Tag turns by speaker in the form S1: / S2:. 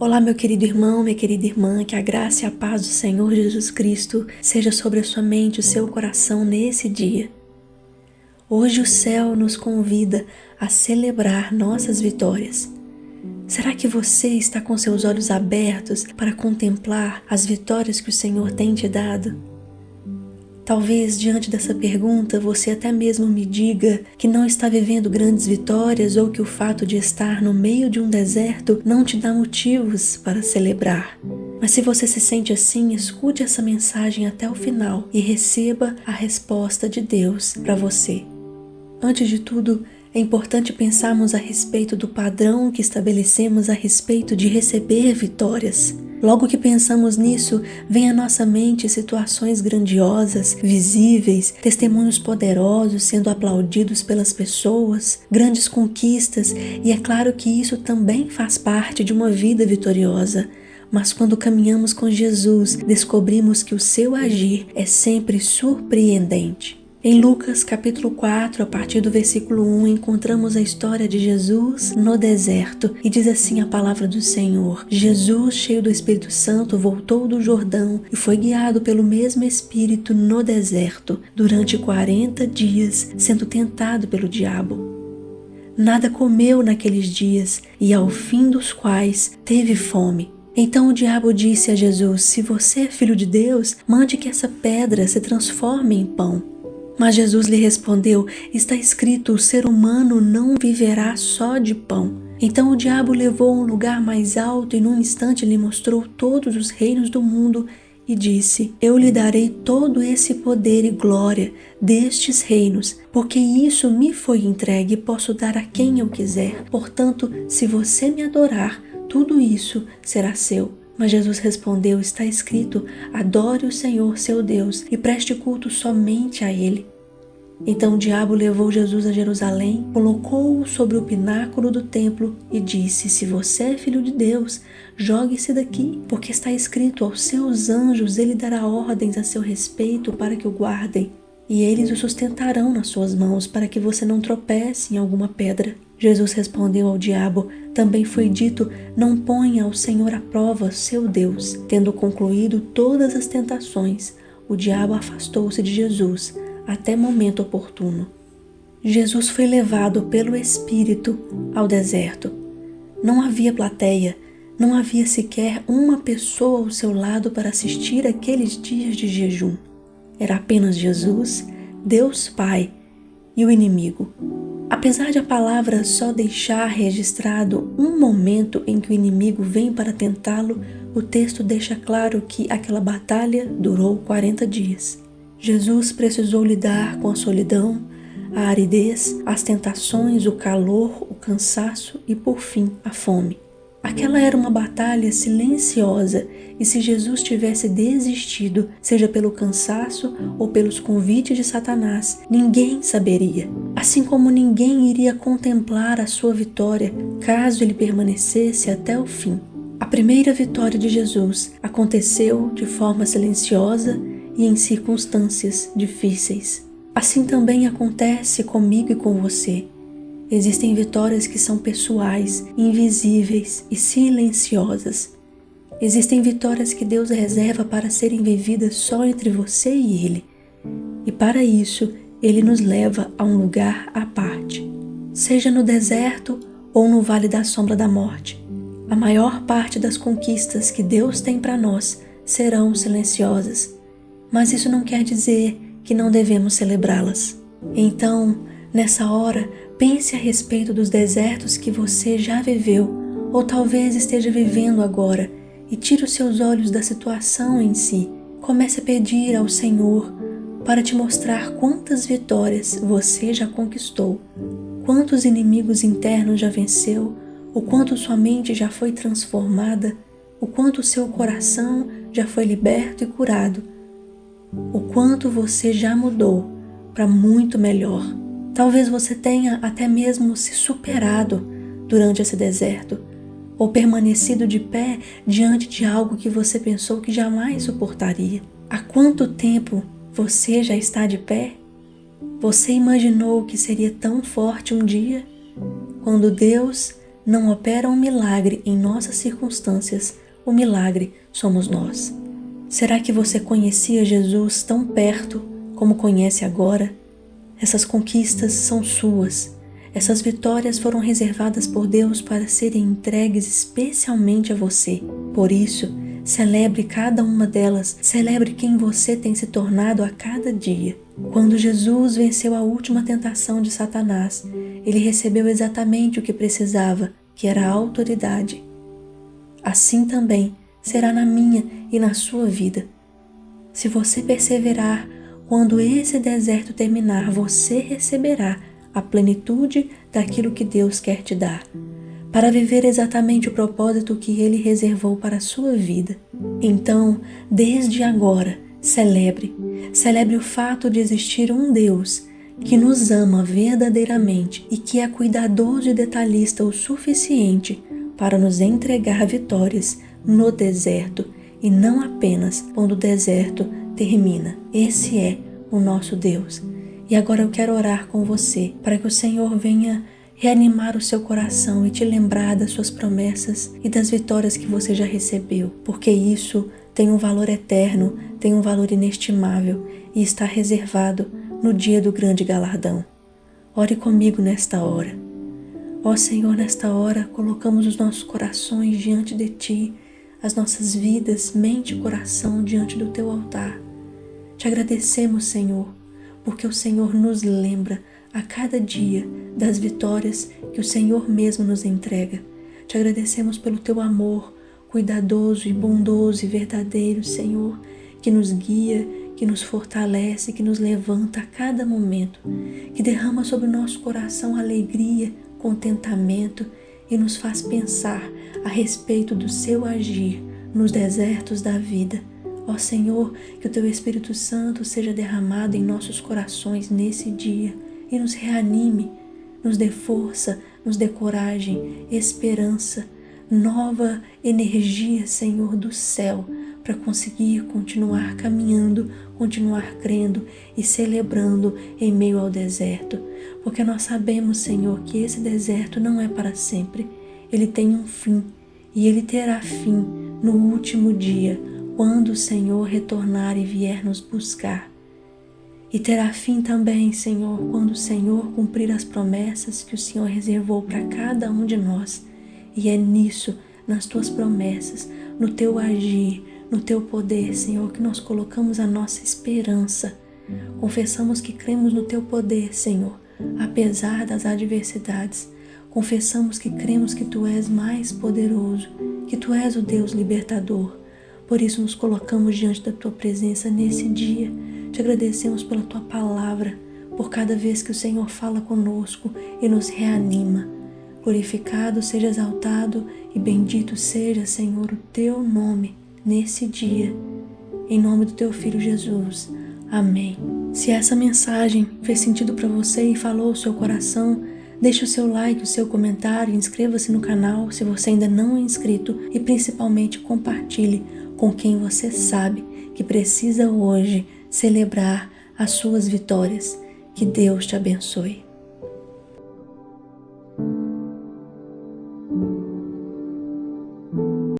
S1: Olá, meu querido irmão, minha querida irmã, que a graça e a paz do Senhor Jesus Cristo seja sobre a sua mente, o seu coração nesse dia. Hoje o céu nos convida a celebrar nossas vitórias. Será que você está com seus olhos abertos para contemplar as vitórias que o Senhor tem te dado? Talvez diante dessa pergunta você até mesmo me diga que não está vivendo grandes vitórias ou que o fato de estar no meio de um deserto não te dá motivos para celebrar. Mas se você se sente assim, escute essa mensagem até o final e receba a resposta de Deus para você. Antes de tudo, é importante pensarmos a respeito do padrão que estabelecemos a respeito de receber vitórias. Logo que pensamos nisso, vem à nossa mente situações grandiosas, visíveis, testemunhos poderosos sendo aplaudidos pelas pessoas, grandes conquistas, e é claro que isso também faz parte de uma vida vitoriosa. Mas quando caminhamos com Jesus, descobrimos que o seu agir é sempre surpreendente. Em Lucas capítulo 4, a partir do versículo 1, encontramos a história de Jesus no deserto e diz assim a palavra do Senhor: Jesus, cheio do Espírito Santo, voltou do Jordão e foi guiado pelo mesmo Espírito no deserto durante 40 dias, sendo tentado pelo diabo. Nada comeu naqueles dias e ao fim dos quais teve fome. Então o diabo disse a Jesus: se você é filho de Deus, mande que essa pedra se transforme em pão. Mas Jesus lhe respondeu: está escrito, o ser humano não viverá só de pão. Então o diabo o levou a um lugar mais alto e num instante lhe mostrou todos os reinos do mundo e disse: eu lhe darei todo esse poder e glória destes reinos, porque isso me foi entregue e posso dar a quem eu quiser. Portanto, se você me adorar, tudo isso será seu. Mas Jesus respondeu: está escrito, adore o Senhor seu Deus e preste culto somente a Ele. Então o diabo levou Jesus a Jerusalém, colocou-o sobre o pináculo do templo e disse: se você é filho de Deus, jogue-se daqui, porque está escrito, aos seus anjos ele dará ordens a seu respeito para que o guardem, e eles o sustentarão nas suas mãos para que você não tropece em alguma pedra. Jesus respondeu ao diabo: também foi dito, não ponha ao Senhor à prova, seu Deus. Tendo concluído todas as tentações, o diabo afastou-se de Jesus até momento oportuno. Jesus foi levado pelo Espírito ao deserto. Não havia plateia, não havia sequer uma pessoa ao seu lado para assistir aqueles dias de jejum. Era apenas Jesus, Deus Pai e o inimigo. Apesar de a palavra só deixar registrado um momento em que o inimigo vem para tentá-lo, o texto deixa claro que aquela batalha durou 40 dias. Jesus precisou lidar com a solidão, a aridez, as tentações, o calor, o cansaço e, por fim, a fome. Aquela era uma batalha silenciosa e se Jesus tivesse desistido, seja pelo cansaço ou pelos convites de Satanás, ninguém saberia. Assim como ninguém iria contemplar a sua vitória caso ele permanecesse até o fim. A primeira vitória de Jesus aconteceu de forma silenciosa e em circunstâncias difíceis. Assim também acontece comigo e com você. Existem vitórias que são pessoais, invisíveis e silenciosas. Existem vitórias que Deus reserva para serem vividas só entre você e Ele. E para isso, Ele nos leva a um lugar à parte. Seja no deserto ou no vale da sombra da morte, a maior parte das conquistas que Deus tem para nós serão silenciosas. Mas isso não quer dizer que não devemos celebrá-las. Então, nessa hora, pense a respeito dos desertos que você já viveu ou talvez esteja vivendo agora e tire os seus olhos da situação em si. Comece a pedir ao Senhor para te mostrar quantas vitórias você já conquistou, quantos inimigos internos já venceu, o quanto sua mente já foi transformada, o quanto seu coração já foi liberto e curado, o quanto você já mudou para muito melhor. Talvez você tenha até mesmo se superado durante esse deserto, ou permanecido de pé diante de algo que você pensou que jamais suportaria. Há quanto tempo você já está de pé? Você imaginou que seria tão forte um dia? Quando Deus não opera um milagre em nossas circunstâncias, o milagre somos nós. Será que você conhecia Jesus tão perto como conhece agora? Essas conquistas são suas. Essas vitórias foram reservadas por Deus para serem entregues especialmente a você. Por isso, celebre cada uma delas, celebre quem você tem se tornado a cada dia. Quando Jesus venceu a última tentação de Satanás, ele recebeu exatamente o que precisava, que era a autoridade. Assim também será na minha e na sua vida. Se você perseverar, quando esse deserto terminar, você receberá a plenitude daquilo que Deus quer te dar, para viver exatamente o propósito que Ele reservou para a sua vida. Então, desde agora, celebre o fato de existir um Deus que nos ama verdadeiramente e que é cuidadoso e detalhista o suficiente para nos entregar vitórias no deserto e não apenas quando o deserto termina. Esse é o nosso Deus. E agora eu quero orar com você para que o Senhor venha reanimar o seu coração e te lembrar das suas promessas e das vitórias que você já recebeu, porque isso tem um valor eterno, tem um valor inestimável e está reservado no dia do grande galardão. Ore comigo nesta hora. Ó Senhor, nesta hora colocamos os nossos corações diante de Ti, as nossas vidas, mente e coração diante do Teu altar. Te agradecemos, Senhor, porque o Senhor nos lembra a cada dia das vitórias que o Senhor mesmo nos entrega. Te agradecemos pelo Teu amor cuidadoso e bondoso e verdadeiro, Senhor, que nos guia, que nos fortalece, que nos levanta a cada momento, que derrama sobre o nosso coração alegria, contentamento e nos faz pensar a respeito do Seu agir nos desertos da vida. Ó Senhor, que o Teu Espírito Santo seja derramado em nossos corações nesse dia e nos reanime, nos dê força, nos dê coragem, esperança, nova energia, Senhor, do céu, para conseguir continuar caminhando, continuar crendo e celebrando em meio ao deserto. Porque nós sabemos, Senhor, que esse deserto não é para sempre. Ele tem um fim e ele terá fim no último dia, quando o Senhor retornar e vier nos buscar. E terá fim também, Senhor, quando o Senhor cumprir as promessas que o Senhor reservou para cada um de nós. E é nisso, nas Tuas promessas, no Teu agir, no Teu poder, Senhor, que nós colocamos a nossa esperança. Confessamos que cremos no Teu poder, Senhor, apesar das adversidades. Confessamos que cremos que Tu és mais poderoso, que Tu és o Deus libertador. Por isso nos colocamos diante da Tua presença nesse dia. Te agradecemos pela Tua palavra, por cada vez que o Senhor fala conosco e nos reanima. Glorificado seja, exaltado e bendito seja, Senhor, o Teu nome nesse dia. Em nome do Teu Filho Jesus. Amém. Se essa mensagem fez sentido para você e falou o seu coração, deixe o seu like, o seu comentário, inscreva-se no canal se você ainda não é inscrito e principalmente compartilhe com quem você sabe que precisa hoje celebrar as suas vitórias. Que Deus te abençoe.